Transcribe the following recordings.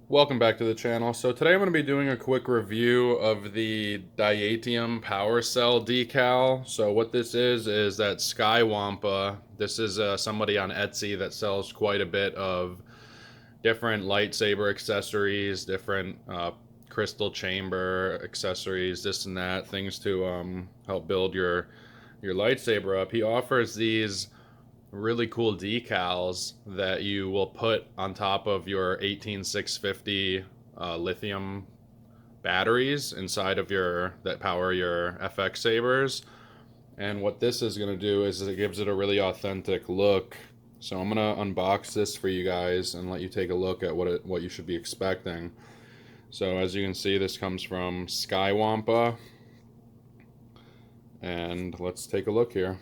Welcome back to the channel. So today I'm going to be doing a quick review of the Diatium power cell decal. So what this is that Skywampa. This is somebody on Etsy that sells quite a bit of different lightsaber accessories, different crystal chamber accessories, this and that, things to help build your lightsaber up. He offers these really cool decals that you will put on top of your 18650 lithium batteries inside of your that power your FX sabers. And what this is going to do is it gives it a really authentic look. So I'm going to unbox this for you guys and let you take a look at what you should be expecting. So as you can see, this comes from Skywampa, and let's take a look here.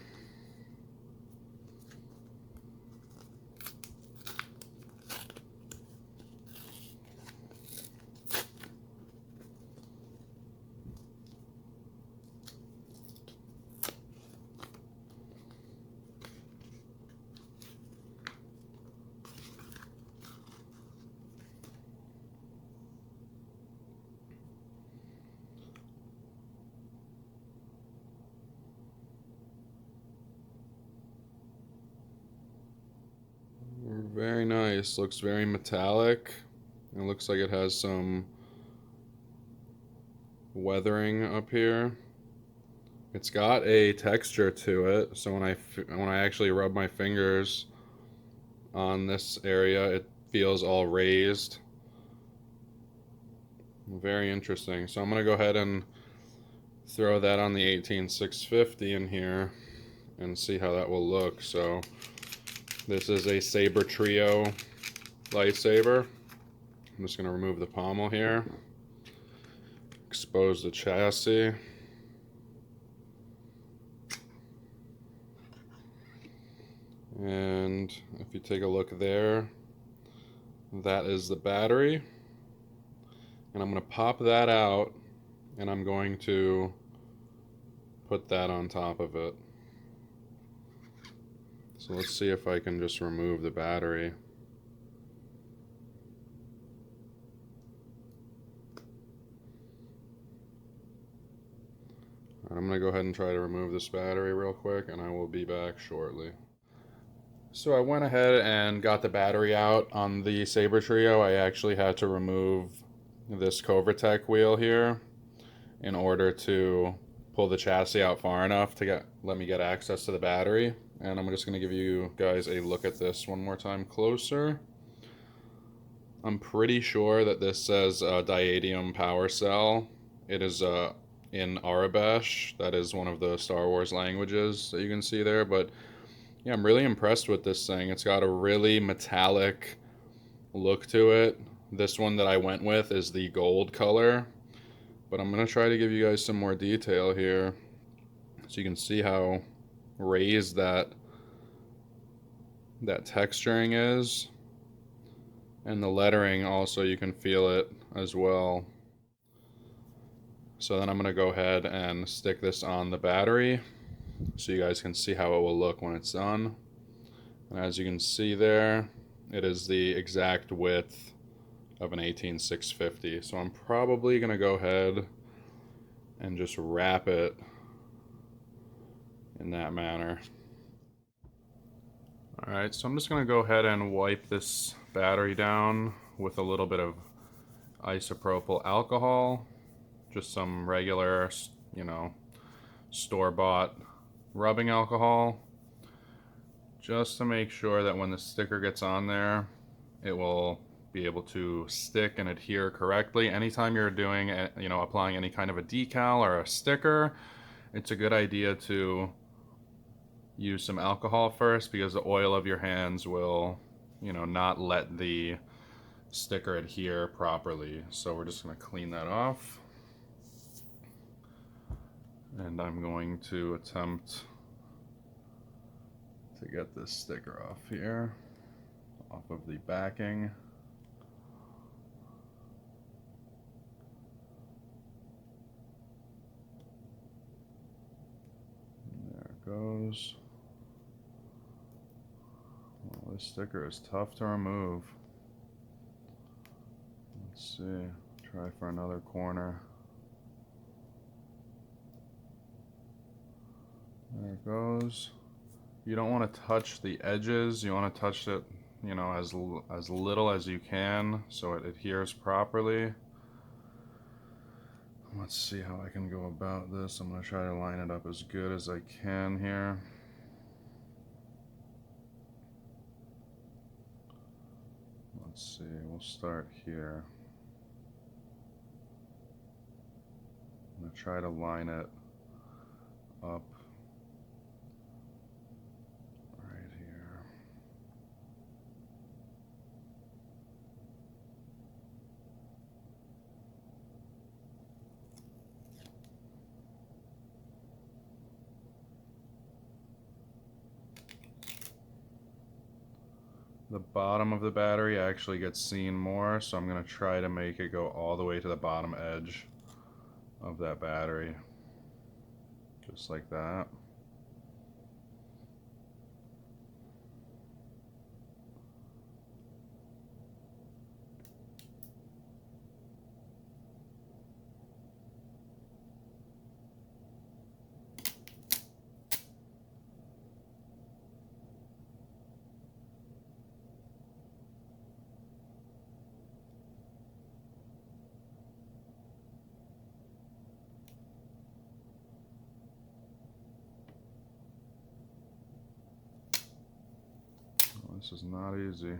Very nice. Looks very metallic. It looks like it has some weathering up here. It's got a texture to it, so when I actually rub my fingers on this area, it feels all raised. Very interesting. So I'm gonna go ahead and throw that on the 18650 in here and see how that will look. So this is a Saber Trio lightsaber. I'm just gonna remove the pommel here, expose the chassis. And if you take a look there, that is the battery. And I'm going to pop that out, and I'm going to put that on top of it. So let's see if I can just remove the battery. I'm going to go ahead and try to remove this battery real quick, and I will be back shortly. So I went ahead and got the battery out on the Saber Trio. I actually had to remove this Covertech wheel here in order to pull the chassis out far enough to let me get access to the battery. And I'm just going to give you guys a look at this one more time closer. I'm pretty sure that this says Diatium power cell. It is in Arabesh. That is one of the Star Wars languages that you can see there. But yeah, I'm really impressed with this thing. It's got a really metallic look to it. This one that I went with is the gold color. But I'm going to try to give you guys some more detail here so you can see how raised that texturing is. And the lettering also, you can feel it as well. So then I'm going to go ahead and stick this on the battery so you guys can see how it will look when it's done. And as you can see there, it is the exact width of an 18650. So I'm probably going to go ahead and just wrap it in that manner. Alright, so I'm just going to go ahead and wipe this battery down with a little bit of isopropyl alcohol. Just some regular, store-bought rubbing alcohol. Just to make sure that when the sticker gets on there, it will be able to stick and adhere correctly. Anytime you're doing, applying any kind of a decal or a sticker, it's a good idea to use some alcohol first, because the oil of your hands will, not let the sticker adhere properly. So we're just going to clean that off. And I'm going to attempt to get this sticker off here, off of the backing. There it goes. Well, this sticker is tough to remove. Let's see, try for another corner. There it goes. You don't want to touch the edges. You want to touch it, you know, as little as you can so it adheres properly. Let's see how I can go about this. I'm going to try to line it up as good as I can here. Let's see, we'll start here. I'm going to try to line it up right here. The bottom of the battery actually gets seen more, so I'm going to try to make it go all the way to the bottom edge of that battery. Just like that. This is not easy.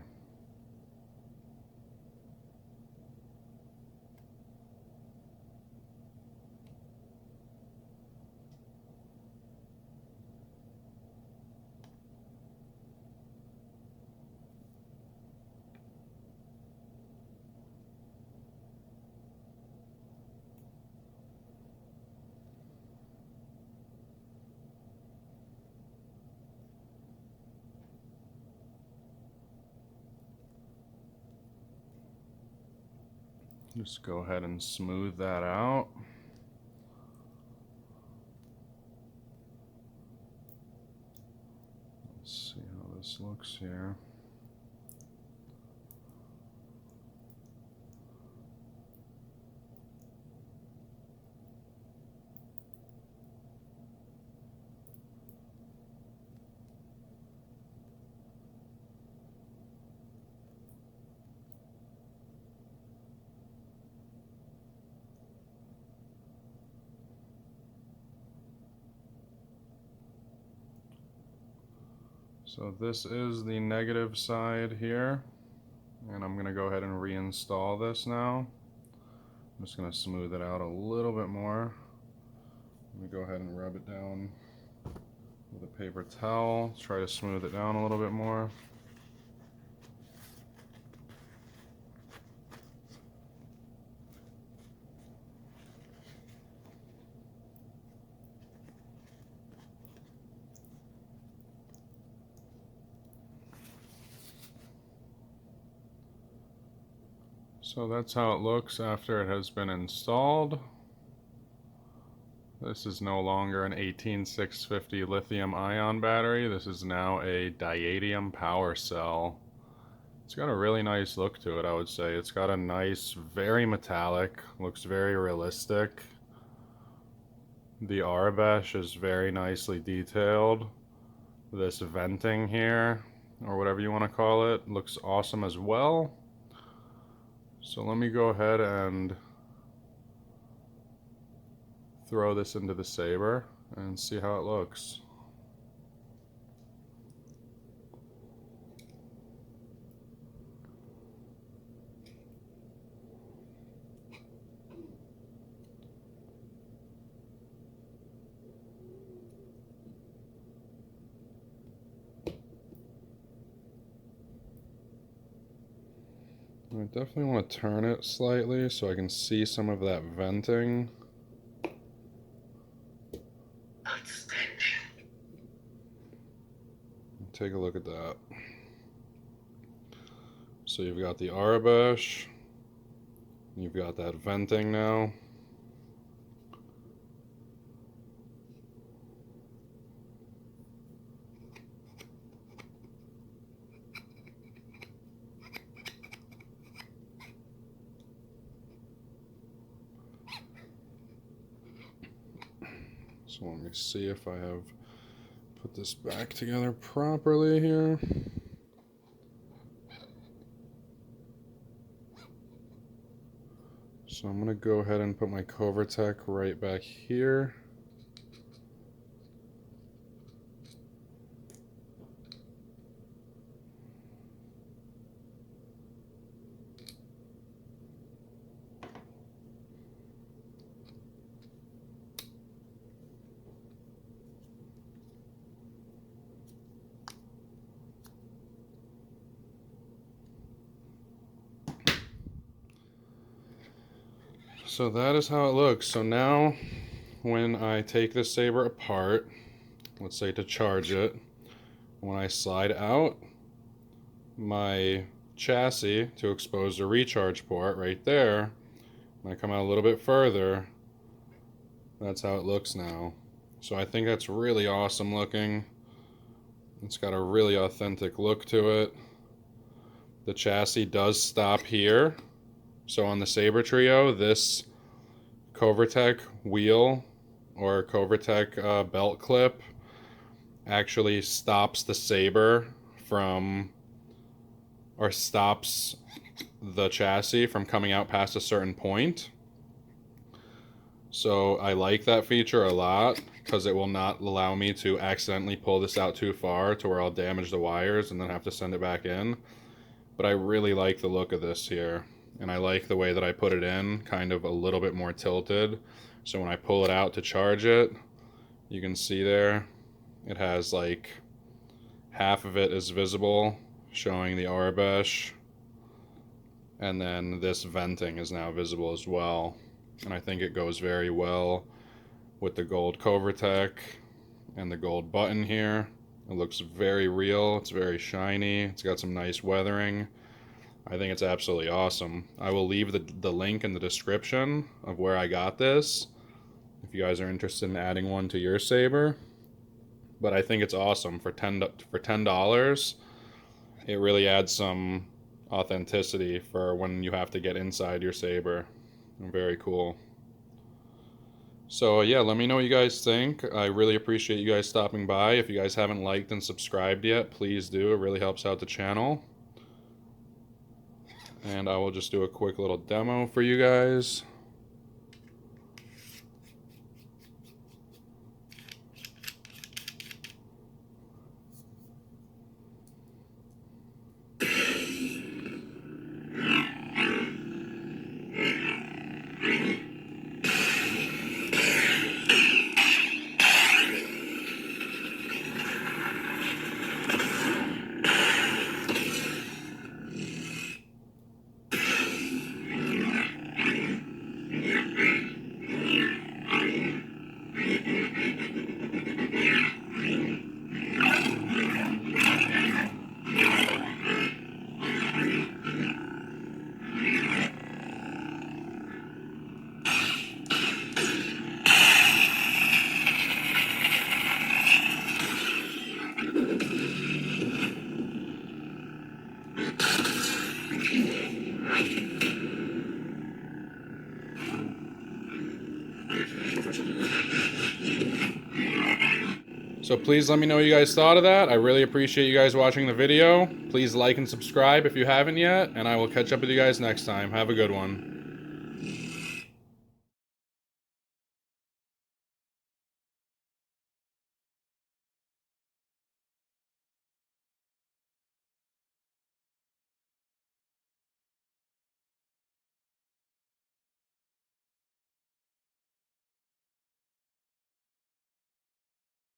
Just go ahead and smooth that out. Let's see how this looks here. So this is the negative side here, and I'm going to go ahead and reinstall this now. I'm just going to smooth it out a little bit more. Let me go ahead and rub it down with a paper towel, try to smooth it down a little bit more. So that's how it looks after it has been installed. This is no longer an 18650 lithium ion battery. This is now a Diatium power cell. It's got a really nice look to it, I would say. It's got a nice, very metallic, looks very realistic. The Arabesh is very nicely detailed. This venting here, or whatever you want to call it, looks awesome as well. So let me go ahead and throw this into the saber and see how it looks. I definitely want to turn it slightly so I can see some of that venting. Take a look at that. So you've got the Arabesh, you've got that venting now. So let me see if I have put this back together properly here. So I'm gonna go ahead and put my Covertech right back here. So that is how it looks. So now when I take this saber apart, let's say to charge it, when I slide out my chassis to expose the recharge port right there, when I come out a little bit further, that's how it looks now. So I think that's really awesome looking. It's got a really authentic look to it. The chassis does stop here. So on the Saber Trio, this Covertech wheel or Covertech belt clip actually stops the Saber from, or stops the chassis from coming out past a certain point. So I like that feature a lot because it will not allow me to accidentally pull this out too far to where I'll damage the wires and then have to send it back in. But I really like the look of this here. And I like the way that I put it in, kind of a little bit more tilted. So when I pull it out to charge it, you can see there, it has like half of it is visible, showing the Arabesh. And then this venting is now visible as well. And I think it goes very well with the gold Covertech and the gold button here. It looks very real, it's very shiny, it's got some nice weathering. I think it's absolutely awesome. I will leave the link in the description of where I got this if you guys are interested in adding one to your Saber. But I think it's awesome for $10. It really adds some authenticity for when you have to get inside your Saber. Very cool. So yeah, let me know what you guys think. I really appreciate you guys stopping by. If you guys haven't liked and subscribed yet, please do. It really helps out the channel. And I will just do a quick little demo for you guys. So please let me know what you guys thought of that. I really appreciate you guys watching the video. Please like and subscribe if you haven't yet, and I will catch up with you guys next time. Have a good one.